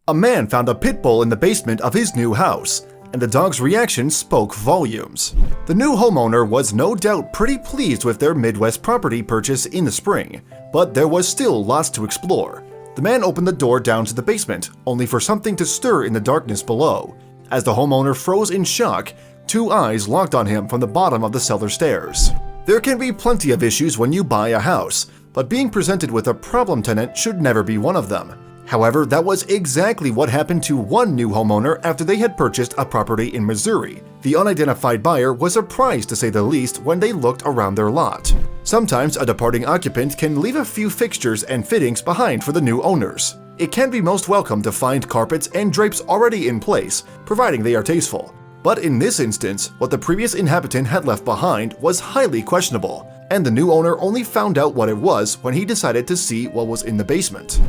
A man found a pit bull in the basement of his new house, and the dog's reaction spoke volumes. The new homeowner was no doubt pretty pleased with their Midwest property purchase in the spring, but there was still lots to explore. The man opened the door down to the basement, only for something to stir in the darkness below. As the homeowner froze in shock, two eyes locked on him from the bottom of the cellar stairs. There can be plenty of issues when you buy a house, but being presented with a problem tenant should never be one of them. However, that was exactly what happened to one new homeowner after they had purchased a property in Missouri. The unidentified buyer was surprised to say the least when they looked around their lot. Sometimes a departing occupant can leave a few fixtures and fittings behind for the new owners. It can be most welcome to find carpets and drapes already in place, providing they are tasteful. But in this instance, what the previous inhabitant had left behind was highly questionable, and the new owner only found out what it was when he decided to see what was in the basement.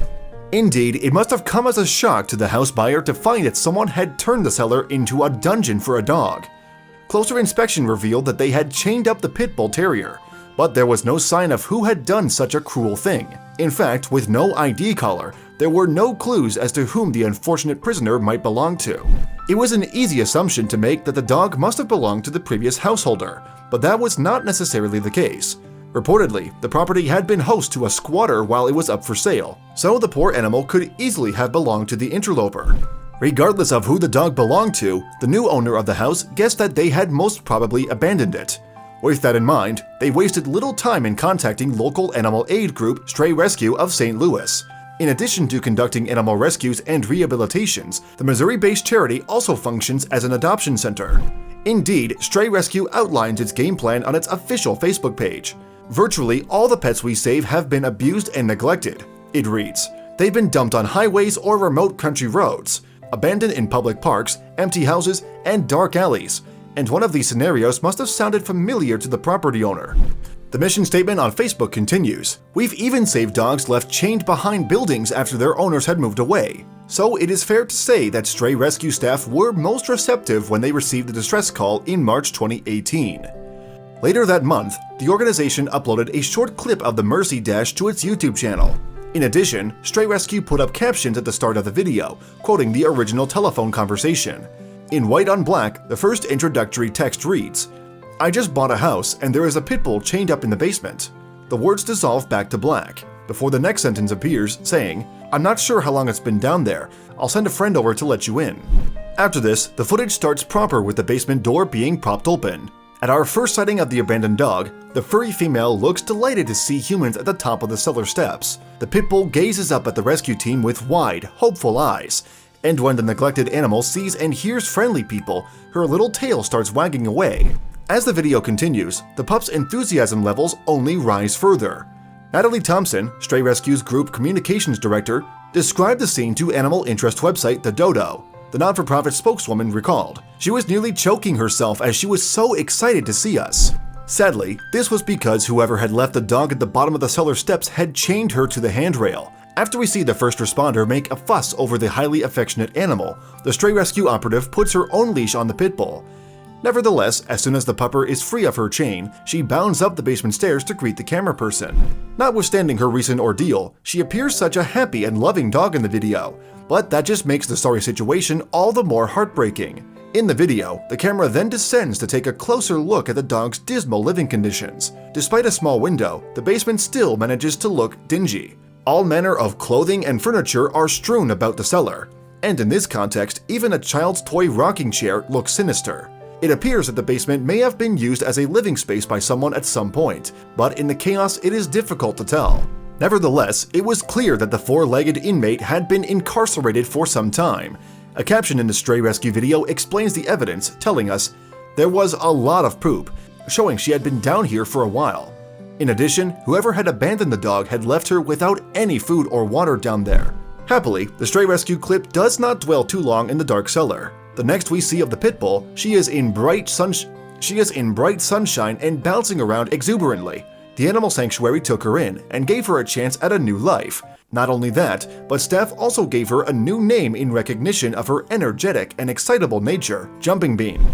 Indeed, it must have come as a shock to the house buyer to find that someone had turned the cellar into a dungeon for a dog. Closer inspection revealed that they had chained up the pit bull terrier, but there was no sign of who had done such a cruel thing. In fact, with no ID collar, there were no clues as to whom the unfortunate prisoner might belong to. It was an easy assumption to make that the dog must have belonged to the previous householder, but that was not necessarily the case. Reportedly, the property had been host to a squatter while it was up for sale, so the poor animal could easily have belonged to the interloper. Regardless of who the dog belonged to, the new owner of the house guessed that they had most probably abandoned it. With that in mind, they wasted little time in contacting local animal aid group Stray Rescue of St. Louis. In addition to conducting animal rescues and rehabilitations, the Missouri-based charity also functions as an adoption center. Indeed, Stray Rescue outlines its game plan on its official Facebook page. Virtually all the pets we save have been abused and neglected, it reads. They've been dumped on highways or remote country roads, abandoned in public parks, empty houses, and dark alleys, and one of these scenarios must have sounded familiar to the property owner. The mission statement on Facebook continues, "We've even saved dogs left chained behind buildings after their owners had moved away." So it is fair to say that Stray Rescue staff were most receptive when they received the distress call in March 2018. Later that month, the organization uploaded a short clip of the Mercy Dash to its YouTube channel. In addition, Stray Rescue put up captions at the start of the video, quoting the original telephone conversation. In white on black, the first introductory text reads, "I just bought a house and there is a pit bull chained up in the basement." The words dissolve back to black, before the next sentence appears, saying, "I'm not sure how long it's been down there. I'll send a friend over to let you in." After this, the footage starts proper with the basement door being propped open. At our first sighting of the abandoned dog, the furry female looks delighted to see humans at the top of the cellar steps. The pit bull gazes up at the rescue team with wide, hopeful eyes, and when the neglected animal sees and hears friendly people, her little tail starts wagging away. As the video continues, the pup's enthusiasm levels only rise further. Natalie Thompson, Stray Rescue's group communications director, described the scene to animal interest website The Dodo. The not-for-profit spokeswoman recalled, "She was nearly choking herself as she was so excited to see us." Sadly, this was because whoever had left the dog at the bottom of the cellar steps had chained her to the handrail. After we see the first responder make a fuss over the highly affectionate animal, the Stray Rescue operative puts her own leash on the pit bull. Nevertheless, as soon as the pupper is free of her chain, she bounds up the basement stairs to greet the camera person. Notwithstanding her recent ordeal, she appears such a happy and loving dog in the video, but that just makes the sorry situation all the more heartbreaking. In the video, the camera then descends to take a closer look at the dog's dismal living conditions. Despite a small window, the basement still manages to look dingy. All manner of clothing and furniture are strewn about the cellar, and in this context, even a child's toy rocking chair looks sinister. It appears that the basement may have been used as a living space by someone at some point, but in the chaos it is difficult to tell. Nevertheless, it was clear that the four-legged inmate had been incarcerated for some time. A caption in the Stray Rescue video explains the evidence, telling us, "There was a lot of poop," showing she had been down here for a while. In addition, whoever had abandoned the dog had left her without any food or water down there. Happily, the Stray Rescue clip does not dwell too long in the dark cellar. The next we see of the pit bull, she is in bright sunshine and bouncing around exuberantly. The animal sanctuary took her in and gave her a chance at a new life. Not only that, but staff also gave her a new name in recognition of her energetic and excitable nature, Jumping Bean.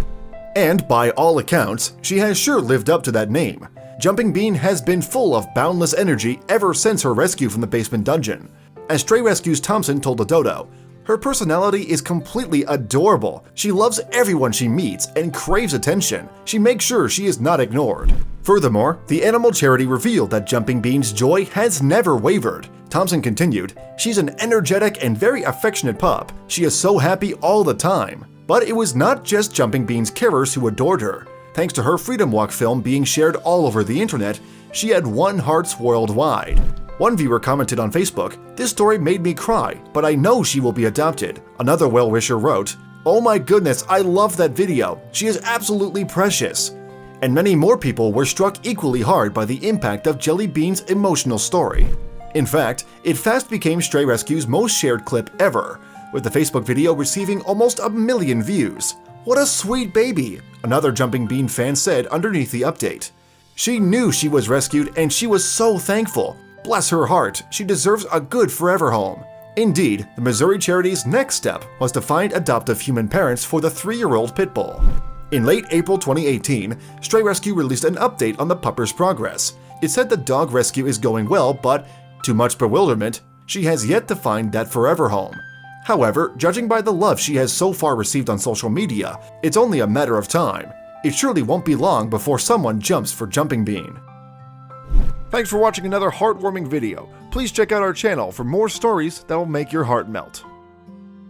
And by all accounts, she has sure lived up to that name. Jumping Bean has been full of boundless energy ever since her rescue from the basement dungeon. As Stray Rescue's Thompson told the Dodo, Her personality is completely adorable. She loves everyone she meets and craves attention. She makes sure she is not ignored. Furthermore, the animal charity revealed that Jumping Bean's joy has never wavered. Thompson continued, "She's an energetic and very affectionate pup. She is so happy all the time." But it was not just Jumping Bean's carers who adored her. Thanks to her Freedom Walk film being shared all over the internet, she had won hearts worldwide. One viewer commented on Facebook, "This story made me cry, but I know she will be adopted." Another well-wisher wrote, "Oh my goodness, I love that video. She is absolutely precious." And many more people were struck equally hard by the impact of Jelly Bean's emotional story. In fact, it fast became Stray Rescue's most shared clip ever, with the Facebook video receiving almost 1 million views. "What a sweet baby," another Jumping Bean fan said underneath the update. "She knew she was rescued and she was so thankful. Bless her heart, she deserves a good forever home." Indeed, the Missouri charity's next step was to find adoptive human parents for the 3-year-old pit bull. In late April 2018, Stray Rescue released an update on the pupper's progress. It said the dog rescue is going well, but, to much bewilderment, she has yet to find that forever home. However, judging by the love she has so far received on social media, it's only a matter of time. It surely won't be long before someone jumps for Jumping Bean. Thanks for watching another heartwarming video. Please check out our channel for more stories that will make your heart melt.